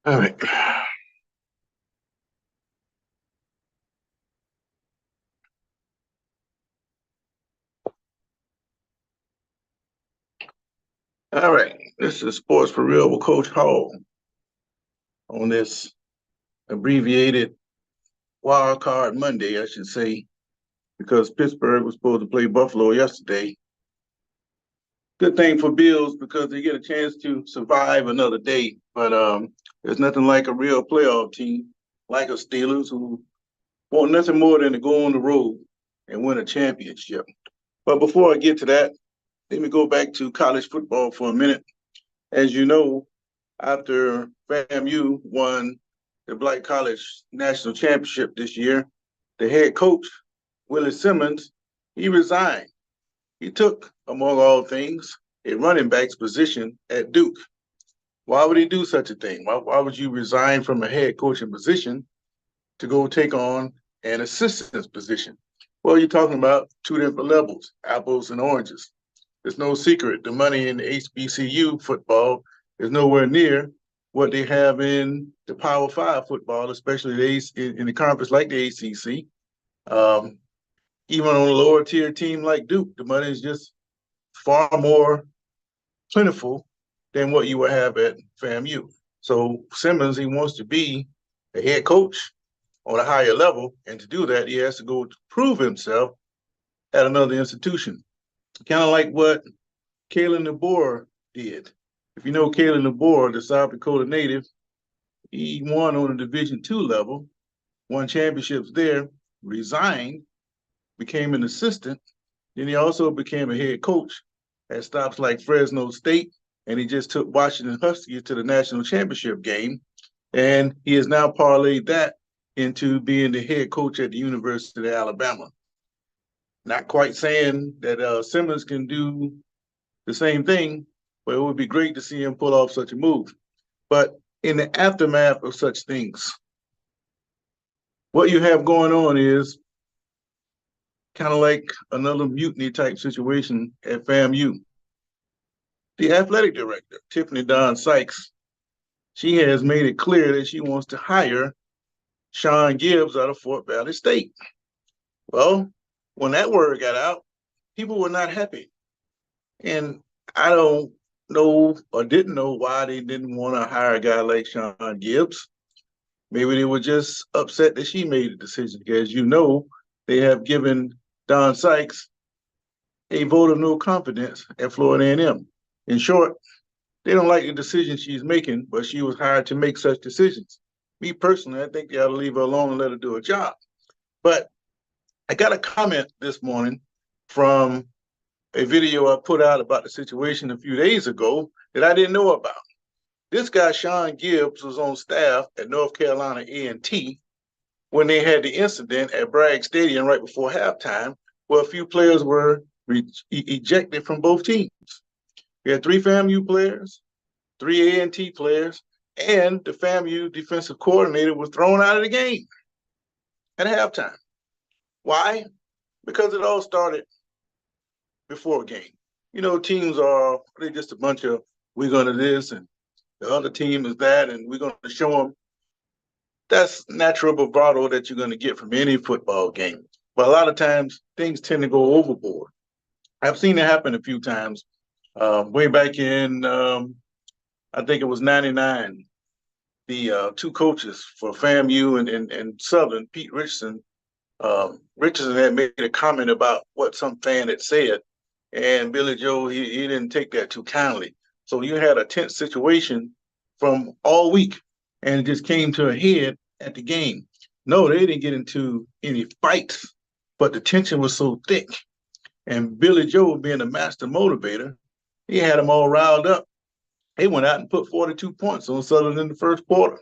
All right. All right. This is Sports for Real with Coach Hall on this abbreviated wildcard Monday, I should say, because Pittsburgh was supposed to play Buffalo yesterday. Good thing for Bills because they get a chance to survive another day. But there's nothing like a real playoff team, like a Steelers, who want nothing more than to go on the road and win a championship. But before I get to that, let me go back to college football for a minute. As you know, after FAMU won the Black College National Championship this year, the head coach, Willie Simmons, he resigned. He took, among all things, a running back's position at Duke. Why would he do such a thing? Why would you resign from a head coaching position to go take on an assistant's position? Well, you're talking about two different levels, apples and oranges. It's no secret. The money in HBCU football is nowhere near what they have in the Power Five football, especially in the conference like the ACC. Um, Even on a lower tier team like Duke, the money is just far more plentiful than what you would have at FAMU. So Simmons, he wants to be a head coach on a higher level, and to do that, he has to go to prove himself at another institution. Kind of like what Kalen DeBoer did. If you know Kalen DeBoer, the South Dakota native, he won on a Division II level, won championships there, resigned, became an assistant. Then he also became a head coach at stops like Fresno State, and he just took Washington Huskies to the national championship game. And he has now parlayed that into being the head coach at the University of Alabama. Not quite saying that Simmons can do the same thing, but it would be great to see him pull off such a move. But in the aftermath of such things, what you have going on is kind of like another mutiny type situation at FAMU. The athletic director, Tiffany Don Sykes, she has made it clear that she wants to hire Sean Gibbs out of Fort Valley State. Well, when that word got out, people were not happy. And I don't know or didn't know why they didn't want to hire a guy like Sean Gibbs. Maybe they were just upset that she made the decision. Because you know, they have given Don Sykes a vote of no confidence at Florida A&M. In short, they don't like the decision she's making, but she was hired to make such decisions. Me personally, I think they ought to leave her alone and let her do her job. But I got a comment this morning from a video I put out about the situation a few days ago that I didn't know about. This guy, Sean Gibbs, was on staff at North Carolina A&T when they had the incident at Bragg Stadium right before halftime, where a few players were ejected from both teams. We had three FAMU players, three A&T players, and the FAMU defensive coordinator was thrown out of the game at halftime. Why? Because it all started before a game. You know, teams are they're just a bunch of we're going to this and the other team is that, and we're going to show them. That's natural bravado that you're going to get from any football game. But a lot of times things tend to go overboard. I've seen it happen a few times. Way back in, I think it was '99. The two coaches for FAMU and Southern, Pete Richardson, Richardson had made a comment about what some fan had said, and Billy Joe, he didn't take that too kindly. So you had a tense situation from all week, and it just came to a head at the game. No, they didn't get into any fights, but the tension was so thick. And Billy Joe, being a master motivator, he had them all riled up. They went out and put 42 points on Southern in the first quarter.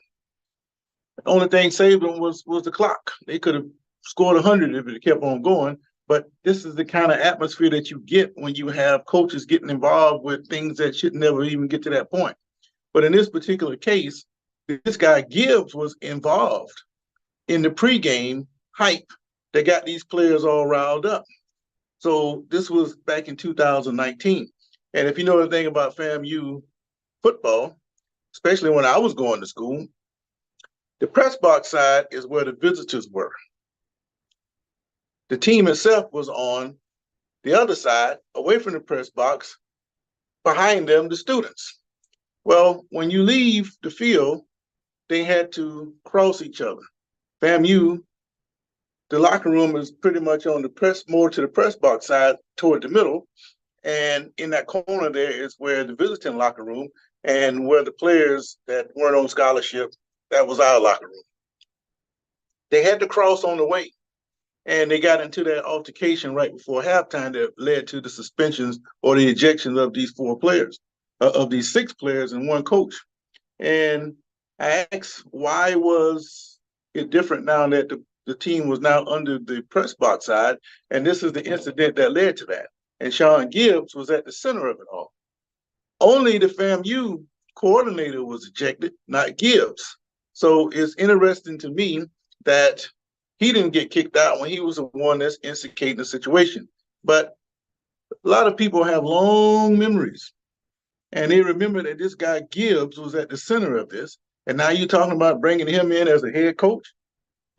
The only thing saved them was the clock. They could have scored 100 if it kept on going. But this is the kind of atmosphere that you get when you have coaches getting involved with things that should never even get to that point. But in this particular case, this guy Gibbs was involved in the pregame hype that got these players all riled up. So this was back in 2019. And if you know anything about FAMU football, especially when I was going to school, the press box side is where the visitors were. The team itself was on the other side, away from the press box, behind them, the students. Well, when you leave the field, they had to cross each other. FAMU, the locker room is pretty much on the press, more to the press box side toward the middle. And in that corner there is where the visiting locker room and where the players that weren't on scholarship, that was our locker room. They had to cross on the way. And they got into that altercation right before halftime that led to the suspensions or the ejections of these four players, of these six players and one coach. And I asked, why was it different now that the team was now under the press box side? And this is the incident that led to that. And Sean Gibbs was at the center of it all. Only the FAMU coordinator was ejected, not Gibbs. So it's interesting to me that he didn't get kicked out when he was the one that's instigating the situation. But a lot of people have long memories, and they remember that this guy Gibbs was at the center of this. And now you're talking about bringing him in as a head coach.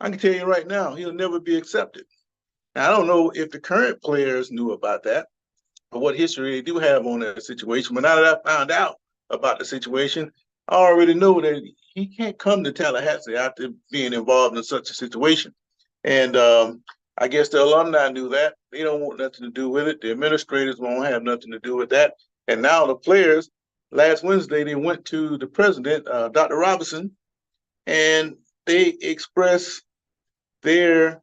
I can tell you right now, he'll never be accepted. Now, I don't know if the current players knew about that or what history they do have on that situation. But now that I found out about the situation, I already know that he can't come to Tallahassee after being involved in such a situation. And I guess the alumni knew that. They don't want nothing to do with it. The administrators won't have nothing to do with that. And now the players, last Wednesday, they went to the president, Dr. Robinson, and they expressed their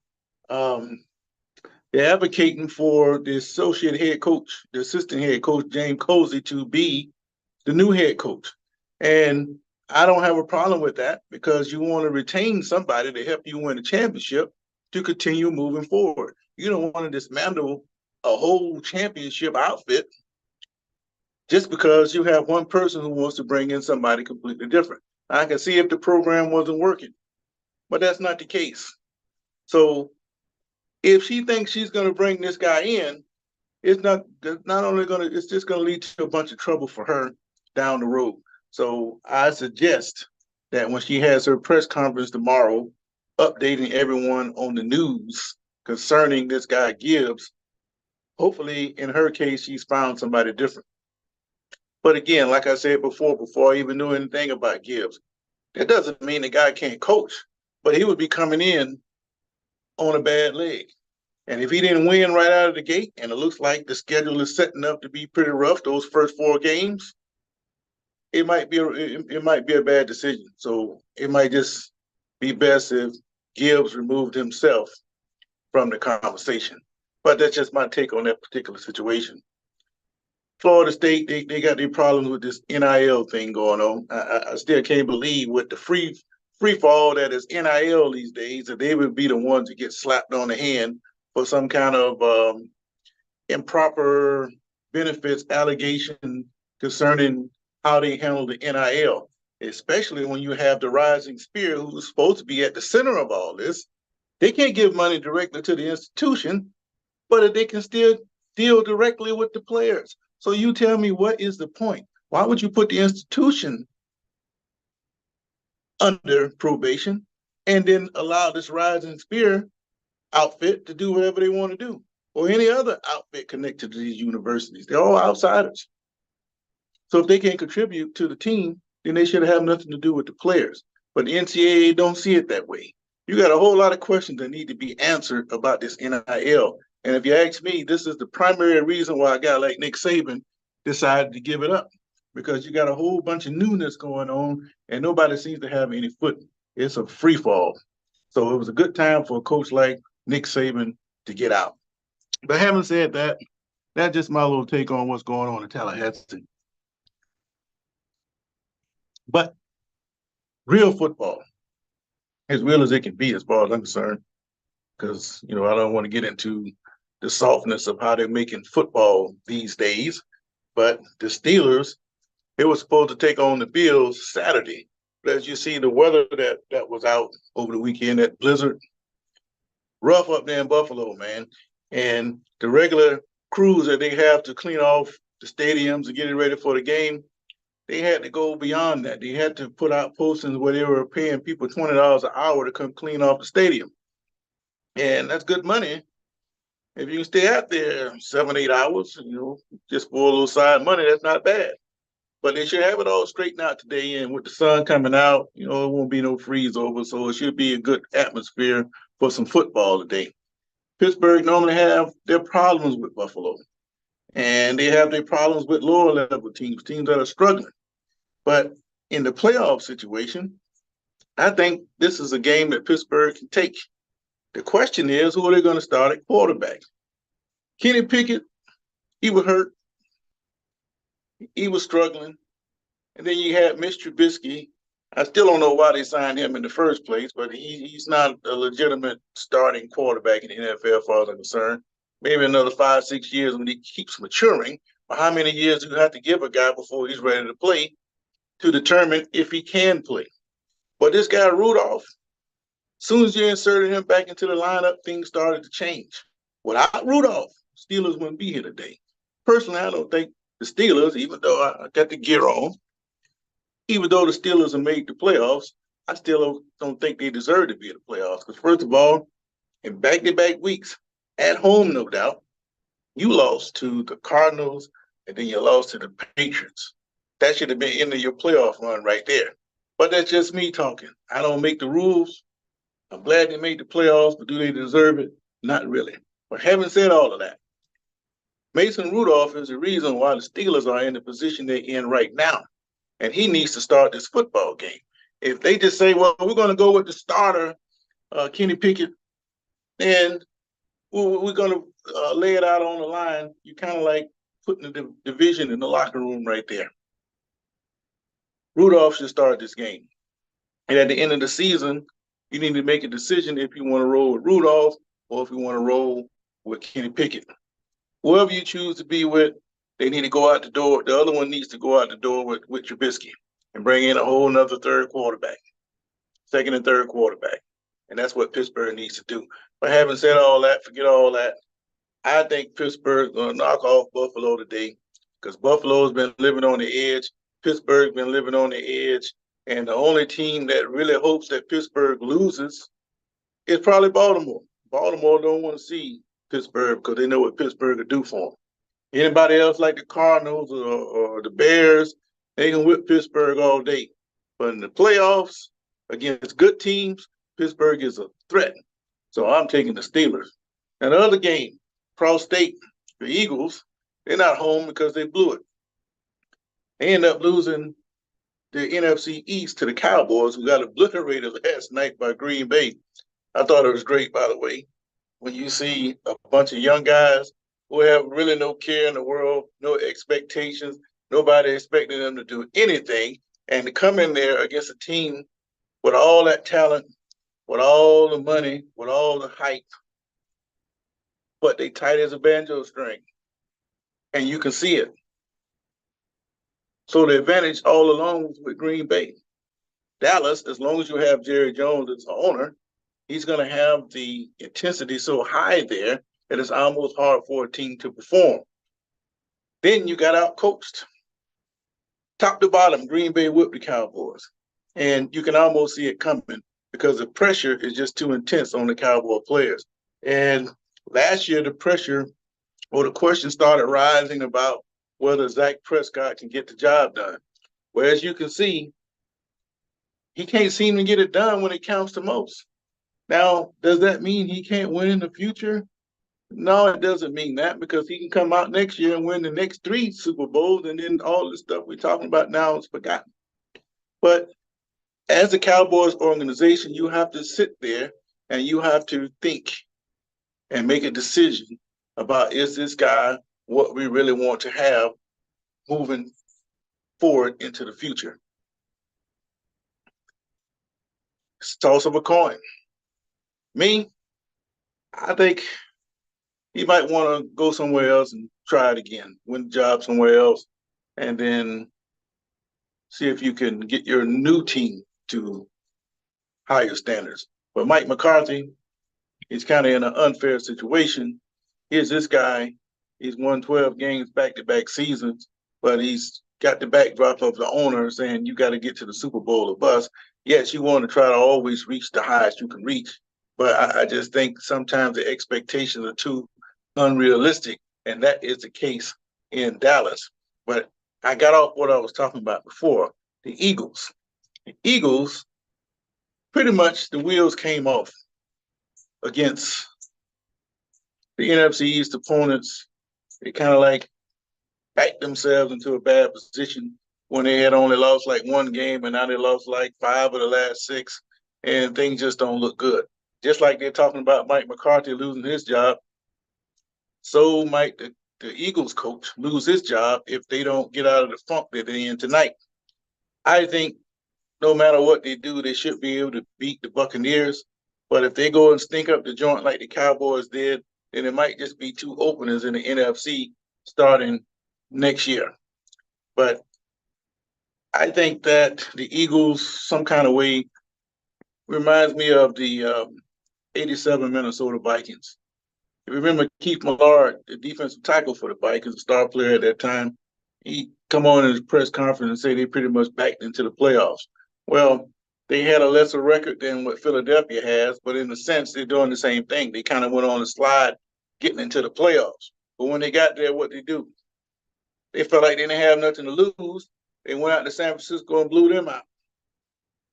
they're advocating for the associate head coach, the assistant head coach, James Cozy, to be the new head coach. And I don't have a problem with that because you want to retain somebody to help you win a championship to continue moving forward. You don't want to dismantle a whole championship outfit just because you have one person who wants to bring in somebody completely different. I can see if the program wasn't working, but that's not the case. So if she thinks she's going to bring this guy in, it's not only going to, it's just going to lead to a bunch of trouble for her down the road. So I suggest that when she has her press conference tomorrow, updating everyone on the news concerning this guy Gibbs, hopefully in her case, she's found somebody different. But again, like I said before I even knew anything about Gibbs, that doesn't mean the guy can't coach, but he would be coming in on a bad leg. And if he didn't win right out of the gate, and it looks like the schedule is setting up to be pretty rough, those first four games, it might be a bad decision. So it might just be best if Gibbs removed himself from the conversation. But that's just my take on that particular situation. Florida State, they got their problems with this NIL thing going on. I still can't believe with the free fall that is NIL these days, that they would be the ones that get slapped on the hand for some kind of improper benefits allegation concerning how they handle the NIL, especially when you have the rising spear who's supposed to be at the center of all this. They can't give money directly to the institution, but they can still deal directly with the players. So you tell me, what is the point? Why would you put the institution under probation and then allow this rising spear outfit to do whatever they want to do, or any other outfit connected to these universities? They're all outsiders. So if they can't contribute to the team, then they should have nothing to do with the players. But the NCAA don't see it that way. You got a whole lot of questions that need to be answered about this NIL. And if you ask me, this is the primary reason why a guy like Nick Saban decided to give it up, because you got a whole bunch of newness going on and nobody seems to have any foot. It's a free fall. So it was a good time for a coach like Nick Saban to get out. But having said that, that's just my little take on what's going on in Tallahassee. But real football, as real as it can be as far as I'm concerned, because, I don't want to get into the softness of how they're making football these days. But the Steelers, they were supposed to take on the Bills Saturday. But as you see, the weather that was out over the weekend, that blizzard, rough up there in Buffalo, man. And the regular crews that they have to clean off the stadiums and get it ready for the game, they had to go beyond that. They had to put out postings where they were paying people $20 an hour to come clean off the stadium. And that's good money. If you can stay out there 7, 8 hours, just for a little side money, that's not bad. But they should have it all straightened out today. And with the sun coming out, it won't be no freeze over. So it should be a good atmosphere for some football today. Pittsburgh normally have their problems with Buffalo. And they have their problems with lower level teams that are struggling. But in the playoff situation, I think this is a game that Pittsburgh can take. The question is, who are they going to start at quarterback? Kenny Pickett, he was hurt. He was struggling. And then you had Mitch Trubisky. I still don't know why they signed him in the first place, but he's not a legitimate starting quarterback in the NFL as far as I'm concerned. Maybe another 5, 6 years when he keeps maturing. But how many years do you have to give a guy before he's ready to play to determine if he can play? But this guy, Rudolph, as soon as you inserted him back into the lineup, things started to change. Without Rudolph, Steelers wouldn't be here today. Personally, I don't think the Steelers, even though I got the gear on, even though the Steelers have made the playoffs, I still don't think they deserve to be in the playoffs. Because first of all, in back-to-back weeks, at home, no doubt, you lost to the Cardinals and then you lost to the Patriots. That should have been into your playoff run right there. But that's just me talking. I don't make the rules. I'm glad they made the playoffs, but do they deserve it? Not really. But having said all of that, Mason Rudolph is the reason why the Steelers are in the position they're in right now. And he needs to start this football game. If they just say, well, we're going to go with the starter, Kenny Pickett, and we're going to lay it out on the line, you kind of like putting the division in the locker room right there. Rudolph should start this game. And at the end of the season, you need to make a decision if you want to roll with Rudolph or if you want to roll with Kenny Pickett. Whoever you choose to be with, they need to go out the door. The other one needs to go out the door with Trubisky and bring in a whole nother second and third quarterback. And that's what Pittsburgh needs to do. But having said all that, forget all that. I think Pittsburgh's going to knock off Buffalo today because Buffalo's been living on the edge. Pittsburgh's been living on the edge. And the only team that really hopes that Pittsburgh loses is probably Baltimore. Baltimore don't want to see Pittsburgh because they know what Pittsburgh will do for them. Anybody else like the Cardinals or the Bears, they can whip Pittsburgh all day. But in the playoffs, against good teams, Pittsburgh is a threat. So I'm taking the Steelers. And the other game, Cross State, the Eagles, they're not home because they blew it. They end up losing the NFC East to the Cowboys, who got obliterated last night by Green Bay. I thought it was great, by the way, when you see a bunch of young guys who have really no care in the world, no expectations, nobody expecting them to do anything, and to come in there against a team with all that talent, with all the money, with all the hype, but they tight as a banjo string, and you can see it. So the advantage all along was with Green Bay. Dallas, as long as you have Jerry Jones as the owner, he's going to have the intensity so high there that it's almost hard for a team to perform. Then you got out-coached. Top to bottom, Green Bay whipped the Cowboys. And you can almost see it coming because the pressure is just too intense on the Cowboy players. And last year, the pressure or the question started rising about whether Dak Prescott can get the job done. Whereas you can see, he can't seem to get it done when it counts the most. Now, does that mean he can't win in the future? No, it doesn't mean that because he can come out next year and win the next 3 Super Bowls, and then all the stuff we're talking about now is forgotten. But as a Cowboys organization, you have to sit there and you have to think and make a decision about, is this guy what we really want to have moving forward into the future? It's a toss of a coin. Me, I think he might want to go somewhere else and try it again, win the job somewhere else, and then see if you can get your new team to higher standards. But Mike McCarthy, he's kind of in an unfair situation. Here's this guy, he's won 12 games back-to-back seasons, but he's got the backdrop of the owner saying you got to get to the Super Bowl or bust. Yes, you want to try to always reach the highest you can reach, but I just think sometimes the expectations are too unrealistic, and that is the case in Dallas. But I got off what I was talking about before. The Eagles. The Eagles, pretty much the wheels came off against the NFC East opponents. They kind of like backed themselves into a bad position when they had only lost like one game, and now they lost like 5 of the last 6, and things just don't look good. Just like they're talking about Mike McCarthy losing his job, so might the Eagles coach lose his job if they don't get out of the funk that they're in tonight. I think no matter what they do, they should be able to beat the Buccaneers. But if they go and stink up the joint like the Cowboys did, then it might just be 2 openers in the NFC starting next year. But I think that the Eagles, some kind of way, reminds me of the '87 Minnesota Vikings. You remember Keith Millard, the defensive tackle for the Vikings, a star player at that time. He come on in his press conference and say they pretty much backed into the playoffs. Well, they had a lesser record than what Philadelphia has, but in a sense, they're doing the same thing. They kind of went on a slide getting into the playoffs. But when they got there, what they do? They felt like they didn't have nothing to lose. They went out to San Francisco and blew them out.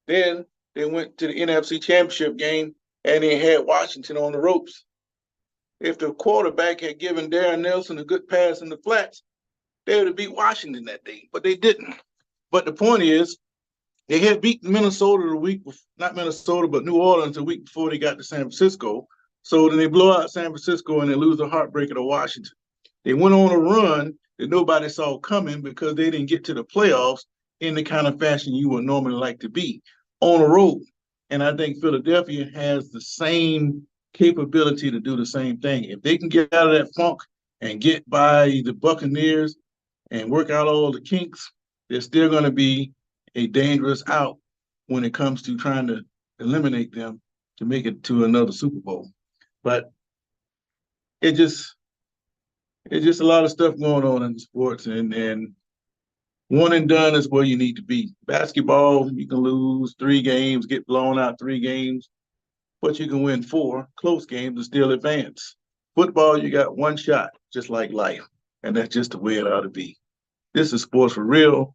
Then they went to the NFC Championship game and they had Washington on the ropes. If the quarterback had given Darren Nelson a good pass in the flats, they would have beat Washington that day, but they didn't. But the point is, they had beaten Minnesota the week, not Minnesota, but New Orleans the week before they got to San Francisco. So then they blow out San Francisco and they lose the heartbreaker to Washington. They went on a run that nobody saw coming because they didn't get to the playoffs in the kind of fashion you would normally like to be on a road. And I think Philadelphia has the same capability to do the same thing. If they can get out of that funk and get by the Buccaneers and work out all the kinks, they're still going to be a dangerous out when it comes to trying to eliminate them to make it to another Super Bowl. But it's just a lot of stuff going on in the sports, and one and done is where you need to be. Basketball, you can lose 3 games, get blown out 3 games, but you can win 4 close games and still advance. Football, you got one shot, just like life, and that's just the way it ought to be. This is Sports for Real,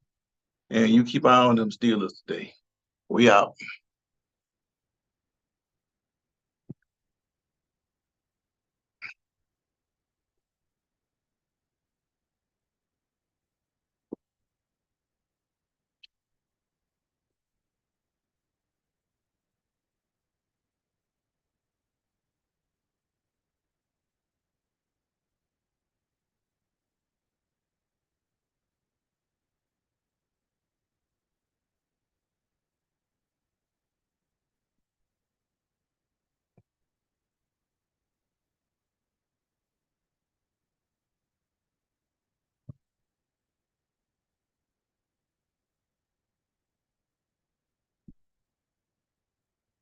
and you keep eye on them Steelers today. We out.